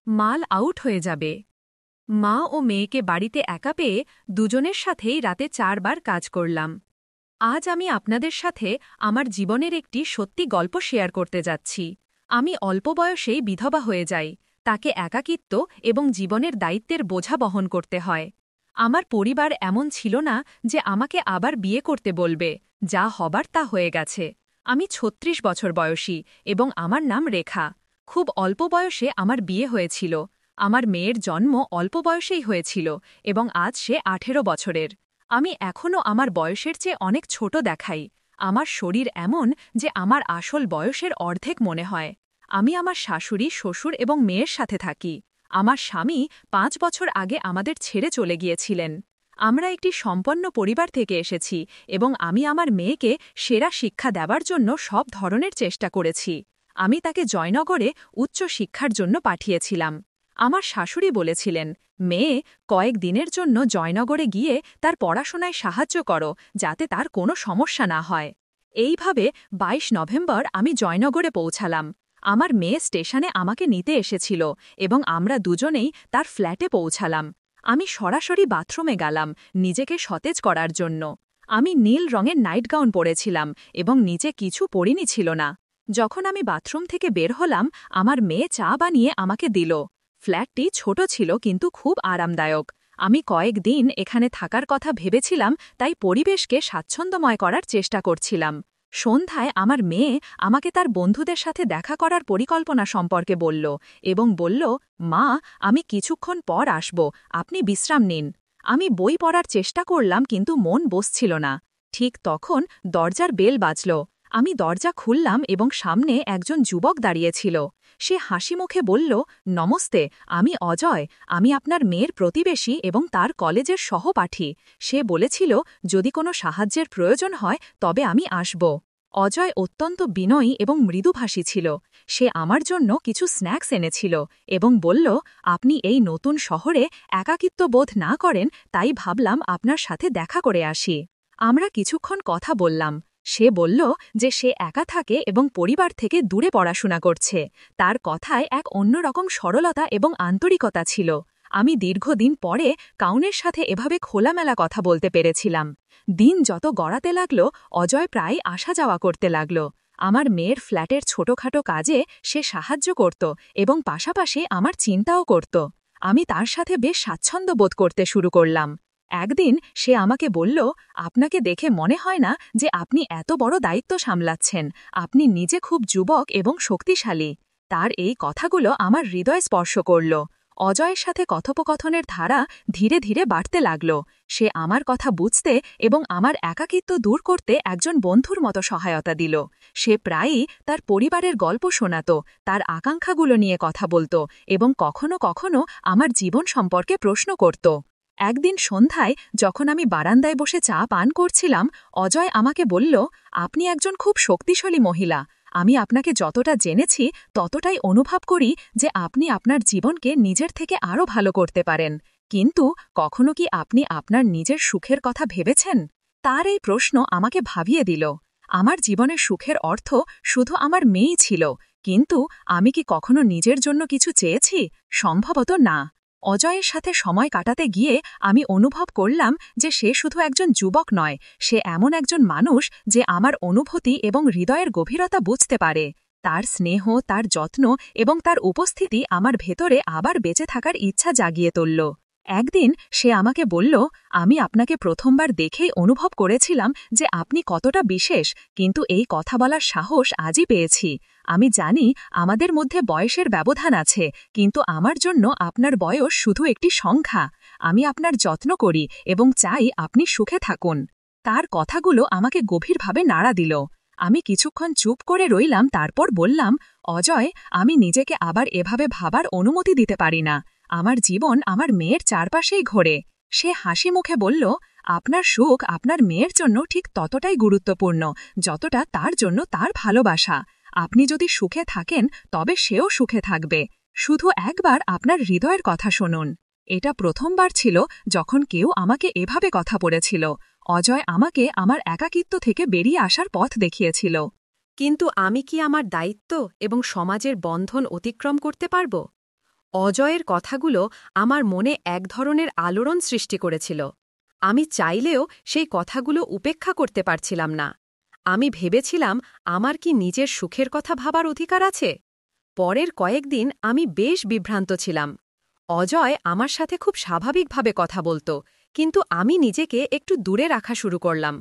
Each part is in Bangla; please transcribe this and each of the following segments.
মাল আউট হয়ে যাবে। মা ও মেয়েকে বাড়িতে একা পেয়ে দুজনের সাথেই রাতে 4 বার কাজ করলাম। আজ আমি আপনাদের সাথে আমার জীবনের একটি সত্যি গল্প শেয়ার করতে যাচ্ছি। আমি অল্প বয়সেই বিধবা হয়ে যাই। তাকে একাকিত্ব এবং জীবনের দায়িত্বের বোঝা বহন করতে হয়। আমার পরিবার এমন ছিল না যে আমাকে আবার বিয়ে করতে বলবে। যা হবার তা হয়ে গেছে। আমি ৩৬ বছর বয়সী এবং আমার নাম রেখা। খুব অল্প বয়সে আমার বিয়ে হয়েছিল। আমার মেয়ের জন্ম অল্প বয়সেই হয়েছিল এবং আজ সে ১৮ বছরের। আমি এখনও আমার বয়সের চেয়ে অনেক ছোট দেখাই। আমার শরীর এমন যে আমার আসল বয়সের অর্ধেক মনে হয়। আমি আমার শাশুড়ি, শ্বশুর এবং মেয়ের সাথে থাকি। আমার স্বামী ৫ বছর আগে আমাদের ছেড়ে চলে গিয়েছিলেন। আমরা একটি সম্পন্ন পরিবার থেকে এসেছি এবং আমি আমার মেয়েকে সেরা শিক্ষা দেওয়ার জন্য সব ধরনের চেষ্টা করেছি। আমি তাকে জয়নগরে উচ্চ শিক্ষার জন্য পাঠিয়েছিলাম। আমার শাশুড়ি বলেছিলেন, মেয়ে, কয়েক দিনের জন্য জয়নগরে গিয়ে তার পড়াশোনায় সাহায্য করো যাতে তার কোনো সমস্যা না হয়। এইভাবে ২২ নভেম্বর আমি জয়নগরে পৌঁছালাম। আমার মেয়ে স্টেশনে আমাকে নিতে এসেছিল এবং আমরা দুজনেই তার ফ্ল্যাটে পৌঁছালাম। আমি সরাসরি বাথরুমে গেলাম নিজেকে সতেজ করার জন্য। আমি নীল রঙের নাইট গাউন পরেছিলাম এবং নিচে কিছু পরিনি ছিল না। যখন আমি বাথরুম থেকে বের হলাম, আমার মেয়ে চা বানিয়ে আমাকে দিল। ফ্ল্যাটটি ছোট ছিল কিন্তু খুব আরামদায়ক। আমি কয়েক দিন এখানে থাকার কথা ভেবেছিলাম, তাই পরিবেশকে স্বাচ্ছন্দ্যময় করার চেষ্টা করছিলাম। সন্ধ্যায় আমার মেয়ে আমাকে তার বন্ধুদের সাথে দেখা করার পরিকল্পনা সম্পর্কে বলল এবং বলল, মা, আমি কিছুক্ষণ পর আসব, আপনি বিশ্রাম নিন। আমি বই পড়ার চেষ্টা করলাম কিন্তু মন বসছিল না। ঠিক তখন দরজার বেল বাজল। আমি দরজা খুললাম এবং সামনে একজন যুবক দাঁড়িয়েছিল। সে হাসি মুখে বলল, নমস্তে, আমি অজয়। আমি আপনার মেয়ের প্রতিবেশী এবং তার কলেজের সহপাঠী। সে বলেছিল যদি কোনো সাহায্যের প্রয়োজন হয় তবে আমি আসব। অজয় অত্যন্ত বিনয়ী এবং মৃদুভাষী ছিল। সে আমার জন্য কিছু স্ন্যাক্স এনেছিল এবং বলল, আপনি এই নতুন শহরে একাকিত্ব বোধ না করেন তাই ভাবলাম আপনার সাথে দেখা করে আসি। আমরা কিছুক্ষণ কথা বললাম। সে বলল যে সে একা থাকে এবং পরিবার থেকে দূরে পড়াশোনা করছে। তার কথায় এক অন্যরকম সরলতা এবং আন্তরিকতা ছিল। আমি দীর্ঘদিন পরে কাউনের সাথে এভাবে খোলামেলা কথা বলতে পেরেছিলাম। দিন যত গড়াতে লাগল, অজয় প্রায় আসা যাওয়া করতে লাগল। আমার মেয়ের ফ্ল্যাটের ছোটখাটো কাজে সে সাহায্য করত এবং পাশাপাশি আমার চিন্তাও করত। আমি তার সাথে বেশ স্বাচ্ছন্দ্য বোধ করতে শুরু করলাম। একদিন সে আমাকে বলল, আপনাকে দেখে মনে হয় না যে আপনি এত বড় দায়িত্ব সামলাচ্ছেন। আপনি নিজে খুব যুবক এবং শক্তিশালী। তার এই কথাগুলো আমার হৃদয় স্পর্শ করল। অজয়ের সাথে কথোপকথনের ধারা ধীরে ধীরে বাড়তে লাগল। সে আমার কথা বুঝতে এবং আমার একাকিত্ব দূর করতে একজন বন্ধুর মতো সহায়তা দিল। সে প্রায়ই তার পরিবারের গল্প শোনাত, তার আকাঙ্ক্ষাগুলো নিয়ে কথা বলত এবং কখনো কখনো আমার জীবন সম্পর্কে প্রশ্ন করত। একদিন সন্ধ্যায় যখন আমি বারান্দায় বসে চা পান করছিলাম, অজয় আমাকে বলল, আপনি একজন খুব শক্তিশালী মহিলা। আমি আপনাকে যতটা জেনেছি ততটাই অনুভব করি যে আপনি আপনার জীবনকে নিজের থেকে আরও ভালো করতে পারেন। কিন্তু কখনো কি আপনি আপনার নিজের সুখের কথা ভেবেছেন? তার এই প্রশ্ন আমাকে ভাবিয়ে দিল। আমার জীবনের সুখের অর্থ শুধু আমার মেয়েই ছিল, কিন্তু আমি কি কখনো নিজের জন্য কিছু চেয়েছি? সম্ভবত না। অজয়ের সাথে সময় কাটাতে গিয়ে আমি অনুভব করলাম যে সে শুধু একজন যুবক নয়, সে এমন একজন মানুষ যে আমার অনুভূতি এবং হৃদয়ের গভীরতা বুঝতে পারে। তার স্নেহ, তার যত্ন এবং তার উপস্থিতি আমার ভেতরে আবার বেঁচে থাকার ইচ্ছা জাগিয়ে তুলল। একদিন সে আমাকে বলল, আমি আপনাকে প্রথমবার দেখেই অনুভব করেছিলাম যে আপনি কতটা বিশেষ, কিন্তু এই কথা বলার সাহস আজই পেয়েছি। আমি জানি আমাদের মধ্যে বয়সের ব্যবধান আছে, কিন্তু আমার জন্য আপনার বয়স শুধু একটি সংখ্যা। আমি আপনার যত্ন করি এবং চাই আপনি সুখে থাকুন। তার কথাগুলো আমাকে গভীরভাবে নাড়া দিল। আমি কিছুক্ষণ চুপ করে রইলাম, তারপর বললাম, অজয়, আমি নিজেকে আবার এভাবে ভাবার অনুমতি দিতে পারি না। আমার জীবন আমার মেয়ের চারপাশেই ঘোরে। সে হাসি মুখে বলল, আপনার সুখ আপনার মেয়ের জন্য ঠিক ততটাই গুরুত্বপূর্ণ যতটা তার জন্য তার ভালোবাসা। আপনি যদি সুখে থাকেন তবে সেও সুখে থাকবে। শুধু একবার আপনার হৃদয়ের কথা শুনুন। এটা প্রথমবার ছিল যখন কেউ আমাকে এভাবে কথা বলেছিল। অজয় আমাকে আমার একাকিত্ব থেকে বেরিয়ে আসার পথ দেখিয়েছিল। কিন্তু আমি কি আমার দায়িত্ব এবং সমাজের বন্ধন অতিক্রম করতে পারব? অজয়ের কথাগুলো আমার মনে এক ধরনের আলোড়ন সৃষ্টি করেছিল। আমি চাইলেও সেই কথাগুলো উপেক্ষা করতে পারছিলাম না। আমি ভেবেছিলাম, আমার কি নিজের সুখের কথা ভাবার অধিকার আছে? পরের কয়েকদিন আমি বেশ বিভ্রান্ত ছিলাম। অজয় আমার সাথে খুব স্বাভাবিকভাবে কথা বলত, কিন্তু আমি নিজেকে একটু দূরে রাখা শুরু করলাম।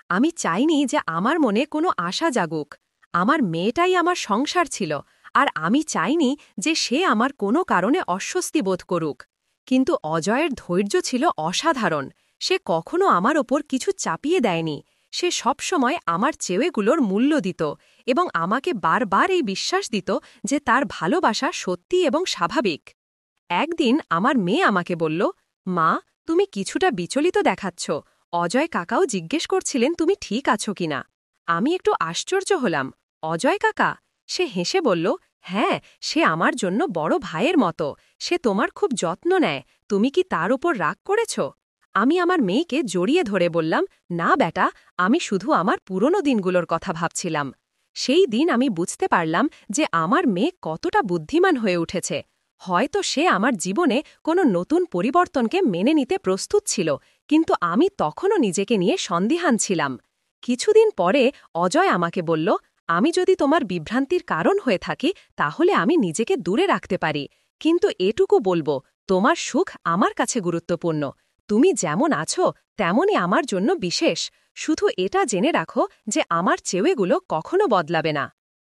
আমি চাইনি যে আমার মনে কোনো আশা জাগুক। আমার মেয়েটাই আমার সংসার ছিল, আর আমি চাইনি যে সে আমার কোনো কারণে অস্বস্তি বোধ করুক। কিন্তু অজয়ের ধৈর্য ছিল অসাধারণ। সে কখনো আমার ওপর কিছু চাপিয়ে দেয়নি। সে সবসময় আমার চেয়েগুলোর মূল্য দিত এবং আমাকে বারবার এই বিশ্বাস দিত যে তার ভালোবাসা সত্যি এবং স্বাভাবিক। একদিন আমার মেয়ে আমাকে বলল, মা, তুমি কিছুটা বিচলিত দেখাচ্ছ। অজয় কাকাও জিজ্ঞেস করছিলেন তুমি ঠিক আছো কিনা। আমি একটু আশ্চর্য হলাম। অজয় কাকা? সে হেসে বলল, হ্যাঁ, সে আমার জন্য বড় ভাইয়ের মতো। সে তোমার খুব যত্ন নেয়। তুমি কি তার উপর রাগ করেছ? আমি আমার মেয়েকে জড়িয়ে ধরে বললাম, না বেটা, আমি শুধু আমার পুরনো দিনগুলোর কথা ভাবছিলাম। সেই দিন আমি বুঝতে পারলাম যে আমার মেয়ে কতটা বুদ্ধিমান হয়ে উঠেছে। হয়তো সে আমার জীবনে কোনো নতুন পরিবর্তনকে মেনে নিতে প্রস্তুত ছিল, কিন্তু আমি তখনও নিজেকে নিয়ে সন্দিহান ছিলাম। কিছুদিন পরে অজয় আমাকে বলল, আমি যদি তোমার বিভ্রান্তির কারণ হয়ে থাকি তাহলে আমি নিজেকে দূরে রাখতে পারি, কিন্তু এটুকু বলবো, তোমার সুখ আমার কাছে গুরুত্বপূর্ণ। তুমি যেমন আছো তেমনই আমার জন্য বিশেষ। শুধু এটা জেনে রাখো যে আমার চেয়েগুলো কখনো বদলাবে না।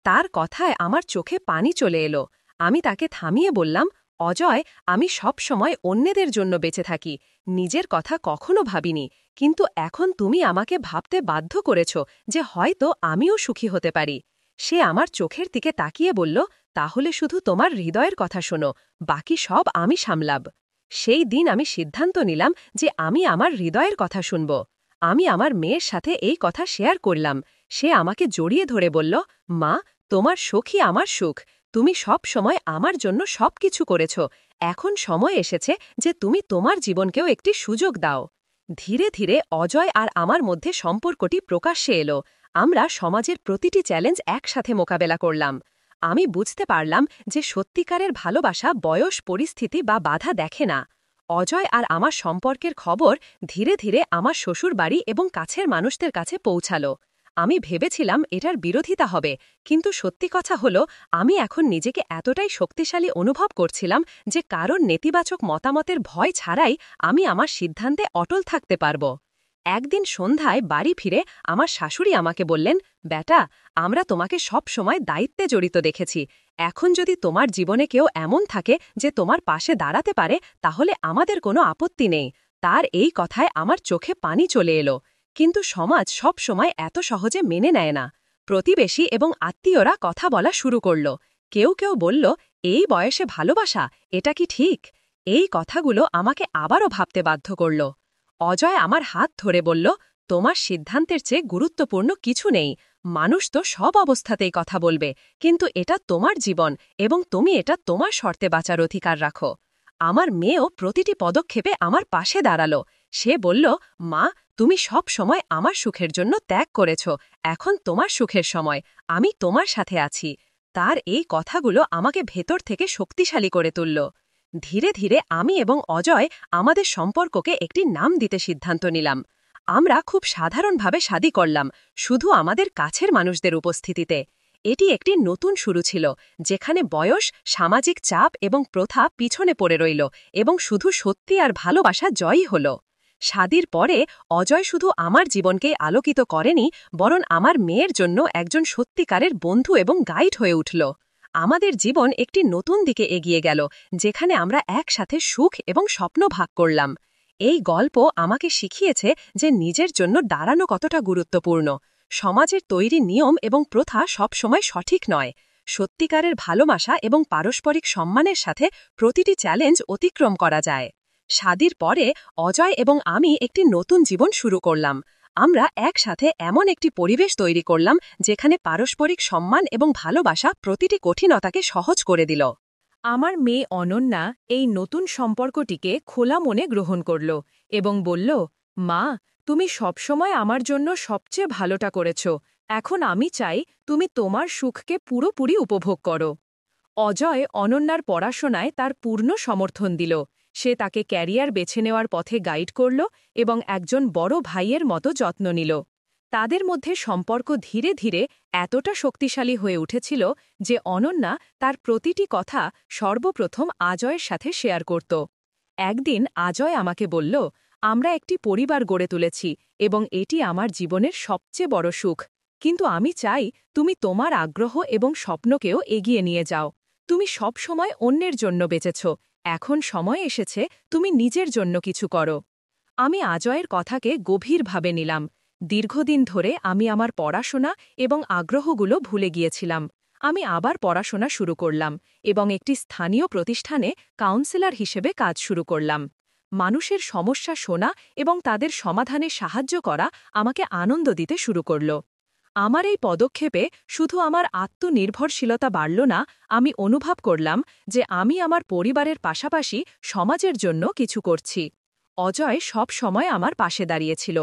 তার কথায় আমার চোখে পানি চলে এলো। আমি তাকে থামিয়ে বললাম, অজয়, আমি সব সময় অন্যদের জন্য বেঁচে থাকি, নিজের কথা কখনো ভাবিনি, কিন্তু এখন তুমি আমাকে ভাবতে বাধ্য করেছ যে হয়তো আমিও সুখী হতে পারি। সে আমার চোখের দিকে তাকিয়ে বলল, তাহলে শুধু তোমার হৃদয়ের কথা শোনো, বাকি সব আমি সামলাব। সেই দিন আমি সিদ্ধান্ত নিলাম যে আমি আমার হৃদয়ের কথা শুনব। আমি আমার মেয়ের সাথে এই কথা শেয়ার করলাম। সে আমাকে জড়িয়ে ধরে বলল, মা, তোমার সুখই আমার সুখ। তুমি সব সময় আমার জন্য সবকিছু করেছ। এখন সময় এসেছে যে তুমি তোমার জীবনকেও একটি সুযোগ দাও। ধীরে ধীরে অজয় আর আমার মধ্যে সম্পর্কটি প্রকাশ্যে এলো। আমরা সমাজের প্রতিটি চ্যালেঞ্জ একসাথে মোকাবেলা করলাম। আমি বুঝতে পারলাম যে সত্যিকারের ভালোবাসা বয়স, পরিস্থিতি বা বাধা দেখে না। অজয় আর আমার সম্পর্কের খবর ধীরে ধীরে আমার শ্বশুর বাড়ি এবং কাছের মানুষদের কাছে পৌঁছালো। আমি ভেবেছিলাম এটার বিরোধিতা হবে, কিন্তু সত্যি কথা হলো, আমি এখন নিজেকে এতটাই শক্তিশালী অনুভব করছিলাম যে কারণ নেতিবাচক মতামতের ভয় ছাড়াই আমি আমার সিদ্ধান্তে অটল থাকতে পারব। একদিন সন্ধ্যায় বাড়ি ফিরে আমার শাশুড়ি আমাকে বললেন, বেটা, আমরা তোমাকে সব সময় দায়িত্বে জড়িত দেখেছি। এখন যদি তোমার জীবনে কেউ এমন থাকে যে তোমার পাশে দাঁড়াতে পারে, তাহলে আমাদের কোনো আপত্তি নেই। তার এই কথায় আমার চোখে পানি চলে এলো। কিন্তু সমাজ সব সময় এত সহজে মেনে নেয় না। প্রতিবেশী এবং আত্মীয়রা কথা বলা শুরু করল। কেউ কেউ বলল, এই বয়সে ভালোবাসা, এটা কি ঠিক? এই কথাগুলো আমাকে আবারও ভাবতে বাধ্য করল। অজয় আমার হাত ধরে বলল, তোমার সিদ্ধান্তের চেয়ে গুরুত্বপূর্ণ কিছু নেই। মানুষ তো সব অবস্থাতেই কথা বলবে, কিন্তু এটা তোমার জীবন এবং তুমি এটা তোমার শর্তে বাঁচার অধিকার রাখো। আমার মেয়েও প্রতিটি পদক্ষেপে আমার পাশে দাঁড়ালো। সে বলল, মা, তুমি সব সময় আমার সুখের জন্য ত্যাগ করেছ, এখন তোমার সুখের সময়, আমি তোমার সাথে আছি। তার এই কথাগুলো আমাকে ভেতর থেকে শক্তিশালী করে তুলল। ধীরে ধীরে আমি এবং অজয় আমাদের সম্পর্ককে একটি নাম দিতে সিদ্ধান্ত নিলাম। আমরা খুব সাধারণভাবে শাদী করলাম, শুধু আমাদের কাছের মানুষদের উপস্থিতিতে। এটি একটি নতুন শুরু ছিল, যেখানে বয়স, সামাজিক চাপ এবং প্রথা পিছনে পড়ে রইল এবং শুধু সত্যি আর ভালোবাসা জয়ই হল। শাদীর পরে অজয় শুধু আমার জীবনকে আলোকিত করেনি, বরং আমার মেয়ের জন্য একজন সত্যিকারের বন্ধু এবং গাইড হয়ে উঠল। আমাদের জীবন একটি নতুন দিকে এগিয়ে গেল, যেখানে আমরা একসাথে সুখ এবং স্বপ্ন ভাগ করলাম। এই গল্প আমাকে শিখিয়েছে যে নিজের জন্য দাঁড়ানো কতটা গুরুত্বপূর্ণ। সমাজের তৈরি নিয়ম এবং প্রথা সবসময় সঠিক নয়। সত্যিকারের ভালোবাসা এবং পারস্পরিক সম্মানের সাথে প্রতিটি চ্যালেঞ্জ অতিক্রম করা যায়। শাদীর পরে অজয় এবং আমি একটি নতুন জীবন শুরু করলাম। আমরা একসাথে এমন একটি পরিবেশ তৈরি করলাম যেখানে পারস্পরিক সম্মান এবং ভালোবাসা প্রতিটি কঠিনতাকে সহজ করে দিল। আমার মেয়ে অনন্যা এই নতুন সম্পর্কটিকে খোলা মনে গ্রহণ করল এবং বলল, মা, তুমি সবসময় আমার জন্য সবচেয়ে ভালোটা করেছ। এখন আমি চাই তুমি তোমার সুখকে পুরোপুরি উপভোগ করো। অজয় অনন্যার পড়াশোনায় তার পূর্ণ সমর্থন দিল। সে তাকে ক্যারিয়ার বেছে নেওয়ার পথে গাইড করল এবং একজন বড় ভাইয়ের মতো যত্ন নিল। তাদের মধ্যে সম্পর্ক ধীরে ধীরে এতটা শক্তিশালী হয়ে উঠেছিল যে অনন্যা তার প্রতিটি কথা সর্বপ্রথম আজয়ের সাথে শেয়ার করত। একদিন আজয় আমাকে বলল, আমরা একটি পরিবার গড়ে তুলেছি এবং এটি আমার জীবনের সবচেয়ে বড় সুখ। কিন্তু আমি চাই তুমি তোমার আগ্রহ এবং স্বপ্নকেও এগিয়ে নিয়ে যাও। তুমি সব সময় অন্যের জন্য বেঁচেছ, এখন সময় এসেছে তুমি নিজের জন্য কিছু করো। আমি আজয়ের কথাকে গভীরভাবে নিলাম। দীর্ঘদিন ধরে আমি আমার পড়াশোনা এবং আগ্রহগুলো ভুলে গিয়েছিলাম। আমি আবার পড়াশোনা শুরু করলাম এবং একটি স্থানীয় প্রতিষ্ঠানে কাউন্সিলর হিসেবে কাজ শুরু করলাম। মানুষের সমস্যা শোনা এবং তাদের সমাধানে সাহায্য করা আমাকে আনন্দ দিতে শুরু করল। আমার এই পদক্ষেপে শুধু আমার আত্মনির্ভরশীলতা বাড়ল না, আমি অনুভব করলাম যে আমি আমার পরিবারের পাশাপাশি সমাজের জন্য কিছু করছি। অজয় সব সময় আমার পাশে দাঁড়িয়েছিল।